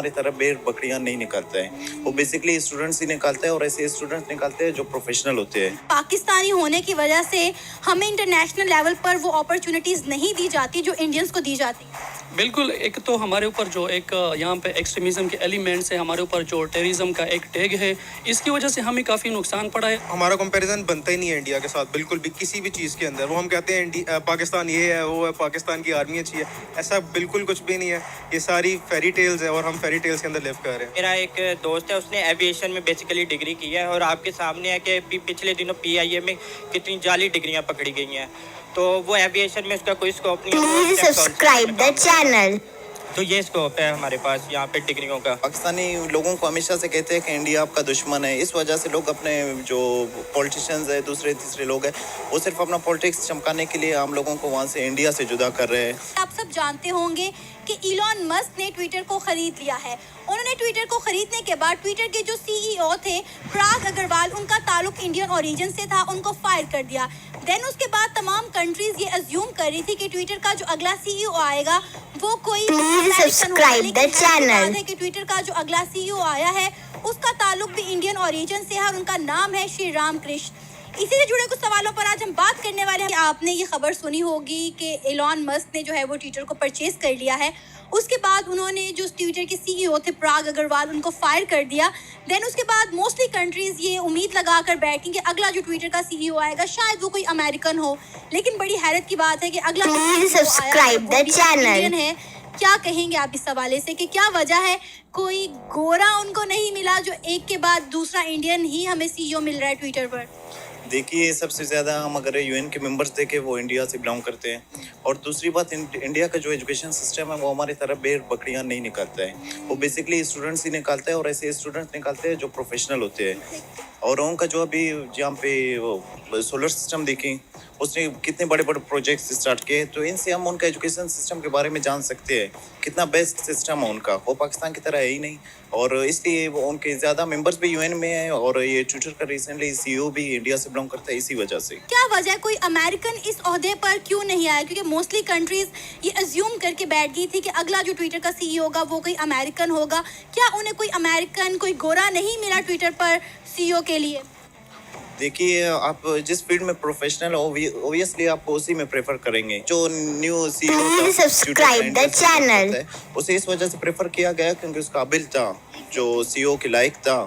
हमारी तरह भेड़ बकरियां नहीं निकालता है, वो बेसिकली स्टूडेंट्स ही निकालता है और ऐसे स्टूडेंट्स निकालते हैं जो प्रोफेशनल होते हैं। पाकिस्तानी होने की वजह से हमें इंटरनेशनल लेवल पर वो अपॉर्चुनिटीज नहीं दी जाती जो इंडियंस को दी जाती। बिल्कुल, एक तो हमारे ऊपर जो एक यहाँ पे एक्सट्रीमिज़म के एलिमेंट्स है, हमारे ऊपर जो टेररिज्म का एक टैग है, इसकी वजह से हमें काफ़ी नुकसान पड़ा है। हमारा कंपैरिजन बनता ही नहीं है इंडिया के साथ, बिल्कुल भी किसी भी चीज़ के अंदर। वो हम कहते हैं पाकिस्तान ये है, वो है, पाकिस्तान की आर्मी अच्छी है, ऐसा बिल्कुल कुछ भी नहीं है। ये सारी फेरी टेल्स है और हम फेरी टेल्स के अंदर लिव कर रहे हैं। मेरा एक दोस्त है, उसने एविएशन में बेसिकली डिग्री की है और आपके सामने है कि पिछले दिनों PIA में कितनी जाली डिग्रियां पकड़ी गई हैं, तो वो एविएशन में उसका कोई स्कोप नहीं है। Please subscribe the channel. तो ये स्कोप है हमारे पास यहाँ पे डिग्रियों का। पाकिस्तानी लोगों को हमेशा से कहते हैं कि इंडिया आपका दुश्मन है, इस वजह से लोग अपने जो पॉलिटिशियंस है, दूसरे तीसरे लोग हैं, वो सिर्फ अपना पॉलिटिक्स चमकाने के लिए आम लोगों को वहाँ से इंडिया से जुदा कर रहे हैं। आप सब जानते होंगे कि इलॉन मस्क ने ट्विटर को खरीद लिया है। उन्होंने ट्विटर को खरीदने के बाद ट्विटर के जो CEO थे पराग अग्रवाल, उनका ताल्लुक इंडियन ओरिजिन से था, उनको फायर कर दिया। देन उसके बाद तमाम कंट्रीज ये अज्यूम कर रही थी कि ट्विटर का जो अगला CEO आएगा वो कोई subscribe the channel. है कि ट्विटर का जो अगला CEO आया है उसका ताल्लुक भी इंडियन ओरिजिन से है और उनका नाम है श्री राम कृष्ण। इसी से जुड़े कुछ सवालों पर आज हम बात करने वाले हैं। आपने ये खबर सुनी होगी कि एलॉन मस्क ने जो है वो ट्विटर को परचेज कर लिया है। उसके बाद उन्होंने जो ट्विटर के CEO थे पराग अग्रवाल, उनको फायर कर दिया। देन उसके बाद मोस्टली कंट्रीज ये उम्मीद लगा कर बैठी कि अगला जो ट्विटर का CEO आएगा शायद वो कोई अमेरिकन हो, लेकिन बड़ी हैरत की बात है कि अगला subscribe the channel. इंडियन है। क्या कहेंगे आप इस हवाले से कि क्या वजह है कोई गोरा उनको नहीं मिला जो एक के बाद दूसरा इंडियन ही हमें CEO मिल रहा है ट्विटर पर? देखिए, सबसे ज़्यादा हम अगर UN के मेंबर्स देखें वो इंडिया से बिलोंग करते हैं, और दूसरी बात इंडिया का जो एजुकेशन सिस्टम है वो हमारी तरह भेड़ बकरियां नहीं निकालता है, वो बेसिकली स्टूडेंट्स ही निकालता है और ऐसे स्टूडेंट्स निकालते हैं जो प्रोफेशनल होते हैं। और उनका जो अभी जहाँ पे सोलर सिस्टम देखें, उसने कितने बड़े बड़े प्रोजेक्ट्स स्टार्ट किए, तो इनसे हम उनका एजुकेशन सिस्टम के बारे में जान सकते हैं कितना बेस्ट सिस्टम है उनका। वो पाकिस्तान की तरह है ही नहीं, और इसलिए वो उनके ज़्यादा मेंबर्स भी UN में हैं, और ये ट्विटर का रिसेंटली CEO भी इंडिया से बिलोंग करता है इसी वजह से। क्या वजह कोई अमेरिकन इस ओहदे पर क्यों नहीं आया? क्योंकि मोस्टली कंट्रीज ये अज्यूम करके बैठ गई थी कि अगला जो ट्विटर का CEO होगा वो कोई अमेरिकन होगा। क्या उन्हें कोई अमेरिकन, कोई गोरा नहीं मिला ट्विटर पर CEO के लिए? देखिए, आप जिस फील्ड में प्रोफेशनल हो ओबियसली आप उसी में प्रेफर करेंगे। जो new CEO Please subscribe the channel. उसे इस वजह से प्रेफर किया गया क्योंकि उसका काबिल था, जो CEO के लायक था,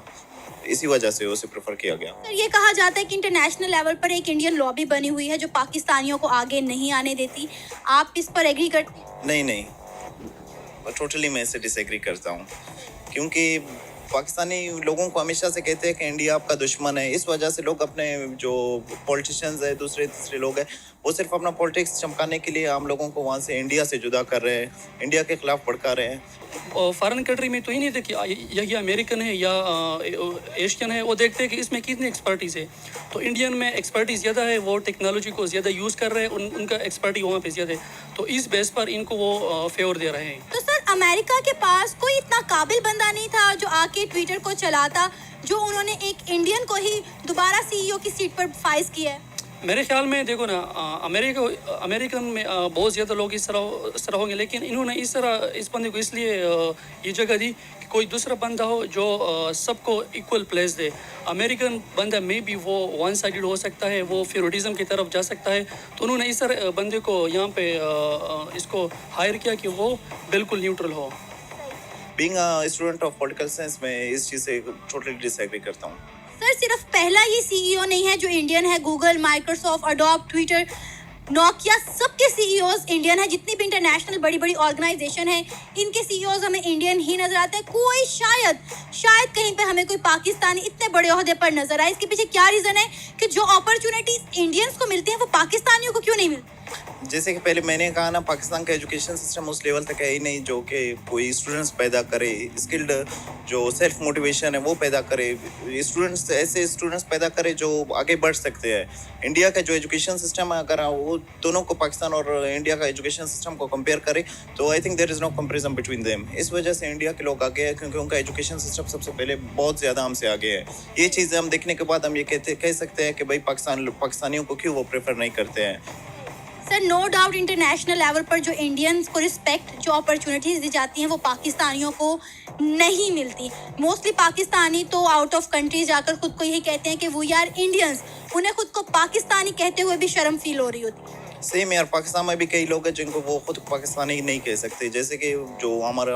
इसी वजह से उसे प्रेफर किया गया। सर, ये कहा जाता है कि इंटरनेशनल लेवल पर एक इंडियन लॉबी बनी हुई है जो पाकिस्तानियों को आगे नहीं आने देती। आप इस पर एग्री करते हैं? नहीं, टोटली मैं इससे डिसएग्री करता हूँ, क्योंकि पाकिस्तानी लोगों को हमेशा से कहते हैं कि इंडिया आपका दुश्मन है, इस वजह से लोग अपने जो पॉलिटिशियंस है, दूसरे तीसरे लोग हैं, वो सिर्फ अपना पॉलिटिक्स चमकाने के लिए आम लोगों को वहाँ से इंडिया से जुदा कर रहे हैं, इंडिया के खिलाफ भड़का रहे हैं। फॉरेन कंट्री में तो ही नहीं देखिए ये अमेरिकन है या एशियन है, वो देखते हैं कि इसमें कितनी एक्सपर्टीज़ है। तो इंडियन में एक्सपर्टीज़ ज़्यादा है, वो टेक्नोलॉजी को ज़्यादा यूज़ कर रहे हैं, उनका एक्सपर्टीज वहाँ पे ज़्यादा है, तो इस बेस पर इनको वो फेवर दे रहे हैं। तो सर, अमेरिका के पास कोई इतना काबिल बंदा नहीं था जो आके ट्विटर को चलाता, जो उन्होंने एक इंडियन को ही दोबारा CEO की सीट पर फाइज किया है? मेरे ख्याल में देखो ना, अमेरिकन में बहुत ज़्यादा लोग इस तरह होंगे, लेकिन इन्होंने इस बंदे को इसलिए ये जगह दी कि कोई दूसरा बंदा हो जो सबको इक्वल प्लेस दे। अमेरिकन बंदा में भी वो वन साइडेड हो सकता है, वो फेवरेटिज्म की तरफ जा सकता है, तो उन्होंने इस तरह बंदे को यहाँ पे इसको हायर किया कि वो बिल्कुल न्यूट्रल हो। Being a student of political science, मैं इस चीज़ से टोटली डिसएग्री करता हूँ। सर, सिर्फ पहला ही CEO नहीं है जो इंडियन है। Google, Microsoft, Adobe, Twitter, Nokia, सबके CEOs इंडियन है। जितनी भी इंटरनेशनल बड़ी बड़ी ऑर्गेनाइजेशन है, इनके CEOs हमें इंडियन ही नजर आते हैं। कोई शायद कहीं पे हमें कोई पाकिस्तानी इतने बड़े ओहदे पर नजर आए। इसके पीछे क्या रीजन है कि जो अपॉर्चुनिटीज इंडियंस को मिलती हैं वो पाकिस्तानियों को क्यों नहीं मिलती? जैसे कि पहले मैंने कहा ना, पाकिस्तान का एजुकेशन सिस्टम उस लेवल तक है ही नहीं जो कि कोई स्टूडेंट्स पैदा करे, स्किल्ड जो सेल्फ मोटिवेशन है वो पैदा करे, स्टूडेंट्स ऐसे स्टूडेंट्स पैदा करे जो आगे बढ़ सकते हैं। इंडिया का जो एजुकेशन सिस्टम है, अगर वो दोनों को, पाकिस्तान और इंडिया का एजुकेशन सिस्टम को कंपेयर करें, तो I think there is no comparison between them. इस वजह से इंडिया के लोग आगे हैं क्योंकि उनका एजुकेशन सिस्टम सबसे पहले बहुत ज़्यादा हमसे आगे है। ये चीज़ें हम देखने के बाद हम ये कह सकते हैं कि भाई पाकिस्तानियों को क्यों वो प्रेफर नहीं करते हैं। Sir no doubt international level पर जो इंडियंस को रिस्पेक्ट, जो अपॉर्चुनिटीज दी जाती हैं वो पाकिस्तानियों को नहीं मिलती। मोस्टली पाकिस्तानी तो आउट ऑफ कंट्री जाकर खुद को यही कहते हैं कि वी आर इंडियंस, उन्हें खुद को पाकिस्तानी कहते हुए भी शर्म फील हो रही होती है। सेम यार, पाकिस्तान में भी कई लोग हैं जिनको वो खुद पाकिस्तानी नहीं कह सकते, जैसे कि जो हमारा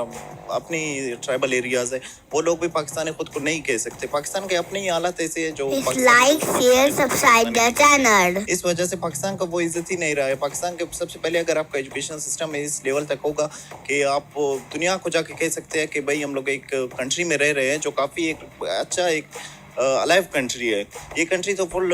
अपनी ट्राइबल एरियाज है वो लोग भी पाकिस्तानी खुद को नहीं कह सकते। पाकिस्तान के अपनी ही हालत ऐसी है जो like share subscribe the channel. इस वजह से पाकिस्तान का वो इज्जत ही नहीं रहा है। पाकिस्तान के सबसे पहले अगर आपका एजुकेशन सिस्टम इस लेवल तक होगा कि आप दुनिया को जाके कह सकते हैं कि भाई हम लोग एक कंट्री में रह रहे हैं जो काफ़ी एक अच्छा एक अलाइव कंट्री है। ये कंट्री तो फुल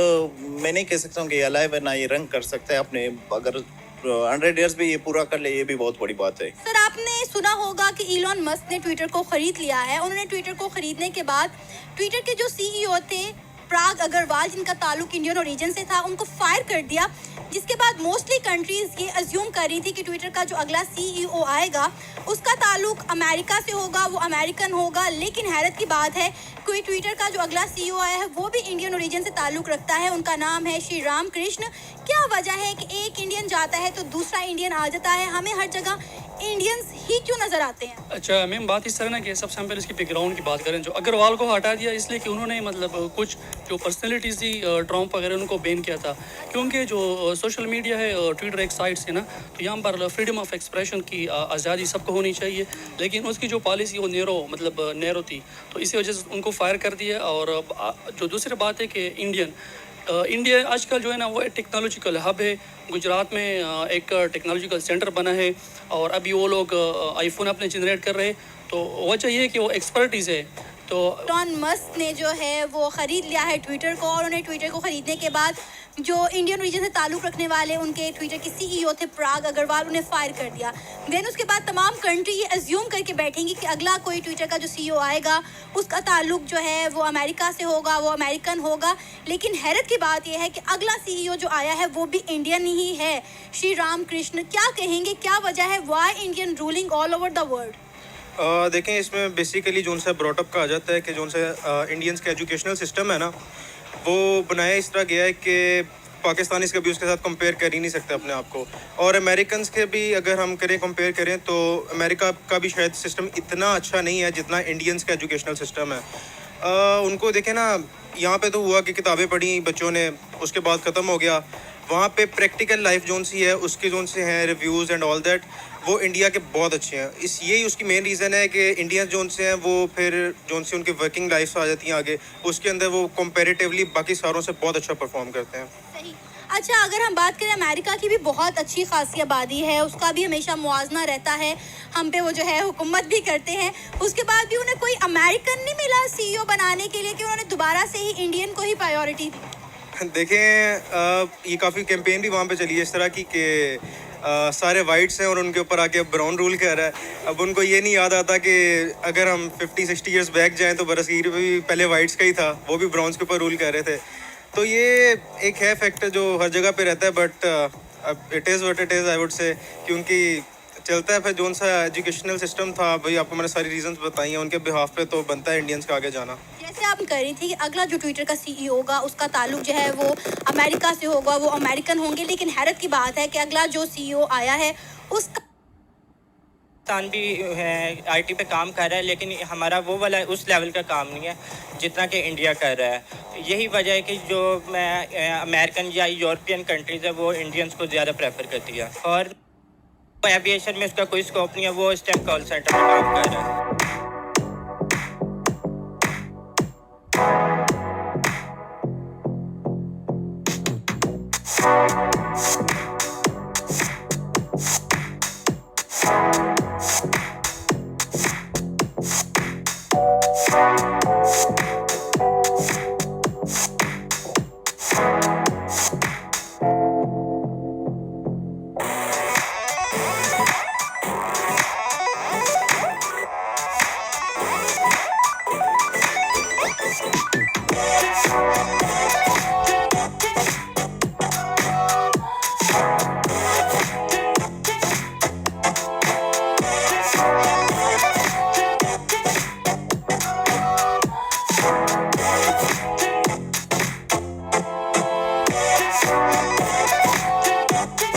मैं नहीं कह सकता हूँ कि अलाइव है ना, ये रंग कर सकता है अपने, अगर 100 ईयर्स भी ये पूरा कर ले ये भी बहुत बड़ी बात है। सर आपने सुना होगा कि इलॉन मस्क ने ट्विटर को खरीद लिया है। उन्होंने ट्विटर को खरीदने के बाद ट्विटर के जो सीईओ थे प्राग अग्रवाल, जिनका ताल्लुक इंडियन ओरिजिन से था, उनको फायर कर दिया। जिसके बाद मोस्टली कंट्रीज ये अज्यूम कर रही थी कि ट्विटर का जो अगला सीईओ आएगा उसका ताल्लुक अमेरिका से होगा, वो अमेरिकन होगा। लेकिन हैरत की बात है कोई ट्विटर का जो अगला सीईओ आया है वो भी इंडियन ओरिजिन से ताल्लुक रखता है। उनका नाम है श्री राम कृष्ण। क्या वजह है कि एक इंडियन जाता है तो दूसरा इंडियन आ जाता है? हमें हर जगह इंडियंस ही क्यों नजर आते हैं? अच्छा मैम, बात इस तरह ना कि सबसे हम पहले इसकी बैकग्राउंड की बात करें। जो अग्रवाल को हटा दिया इसलिए कि उन्होंने मतलब कुछ जो पर्सनैलिटीज़ थी ट्रम्प वगैरह उनको बैन किया था, क्योंकि जो सोशल मीडिया है ट्विटर एक साइट से ना, तो यहाँ पर फ्रीडम ऑफ एक्सप्रेशन की आज़ादी सबको होनी चाहिए, लेकिन उसकी जो पॉलिसी वो नैरो थी, तो इसी वजह से उनको फायर कर दिया। और जो दूसरी बात है कि इंडिया आजकल जो है ना वो एक टेक्नोलॉजिकल हब है। गुजरात में एक टेक्नोलॉजिकल सेंटर बना है और अभी वो लोग आईफोन अपने जनरेट कर रहे हैं, तो वजह ये है कि वो एक्सपर्टीज़ है। तो इलॉन मस्क ने जो है वो ख़रीद लिया है ट्विटर को, और उन्हें ट्विटर को ख़रीदने के बाद जो इंडियन ओरिजिन से ताल्लुक़ रखने वाले उनके ट्विटर के सीईओ थे प्राग अग्रवाल, उन्हें फायर कर दिया। देन उसके बाद तमाम कंट्री ये अज्यूम करके बैठेंगी कि अगला कोई ट्विटर का जो सीईओ आएगा उसका ताल्लुक़ जो है वो अमेरिका से होगा, वो अमेरिकन होगा। लेकिन हैरत की बात यह है कि अगला सीईओ जो आया है वो भी इंडियन ही है, श्री राम कृष्ण। क्या कहेंगे, क्या वजह है why Indian ruling all over the world? देखें, इसमें बेसिकली जो उनसे ब्रॉटअप कहा जाता है कि जो उनसे इंडियंस का एजुकेशनल सिस्टम है ना, वो बनाया इस तरह गया है कि पाकिस्तानी कभी उसके साथ कंपेयर कर ही नहीं सकते अपने आप को। और अमेरिकन के भी अगर हम कंपेयर करें तो अमेरिका का भी शायद सिस्टम इतना अच्छा नहीं है जितना इंडियंस का एजुकेशनल सिस्टम है। उनको देखें ना, यहाँ पे तो हुआ कि किताबें पढ़ी बच्चों ने, उसके बाद ख़त्म हो गया। वहाँ पे प्रैक्टिकल लाइफ जोन सी है, उसके जोन से हैं रिव्यूज़ एंड ऑल दैट, वो इंडिया के बहुत अच्छे हैं। यही उसकी मेन रीज़न है कि इंडियन जोन से हैं वो, फिर जोन से उनकी वर्किंग लाइफ आ जाती हैं आगे, उसके अंदर वो कंपैरेटिवली बाकी सारों से बहुत अच्छा परफॉर्म करते हैं। सही। अच्छा, अगर हम बात करें अमेरिका की भी बहुत अच्छी खासी आबादी है, उसका भी हमेशा मुआवजा रहता है, हम पे वो जो है हुकूमत भी करते हैं, उसके बाद भी उन्हें कोई अमेरिकन नहीं मिला सीईओ बनाने के लिए कि उन्होंने दोबारा से ही इंडियन को ही प्रायोरिटी दी? देखें, ये काफ़ी कैंपेन भी वहाँ पे चली है इस तरह की कि सारे वाइट्स हैं और उनके ऊपर आके ब्राउन रूल कर रहा है। अब उनको ये नहीं याद आता कि अगर हम 50-60 ईयर्स बैक जाएं तो बरसीर भी पहले वाइट्स का ही था, वो भी ब्राउन्स के ऊपर रूल कर रहे थे। तो ये एक है फैक्टर जो हर जगह पे रहता है, but it is what it is, I would say, क्योंकि चलता है। फिर जोन सा एजुकेशनल सिस्टम था, भाई आपको मैंने सारी रीजंस बताई हैं, उनके बिहाफ पे तो बनता है इंडियंस का आगे जाना। जैसे आप कह रही थी कि अगला जो ट्विटर का सीईओ होगा उसका ताल्लुक जो है वो अमेरिका से होगा, वो अमेरिकन होंगे। लेकिन हैरत की बात है कि अगला जो सीईओ आया है उसका पाकिस्तान भी है आईटी पे काम कर रहा है, लेकिन हमारा वो वाला उस लेवल का काम नहीं है जितना कि इंडिया कर रहा है। यही वजह है कि जो अमेरिकन या यूरोपियन कंट्रीज़ है वो इंडियंस को ज़्यादा प्रेफर करती है, और एविएशन में उसका कोई स्कोप नहीं है, वो इस टाइम कॉल सेंटर में काम कर रहा है।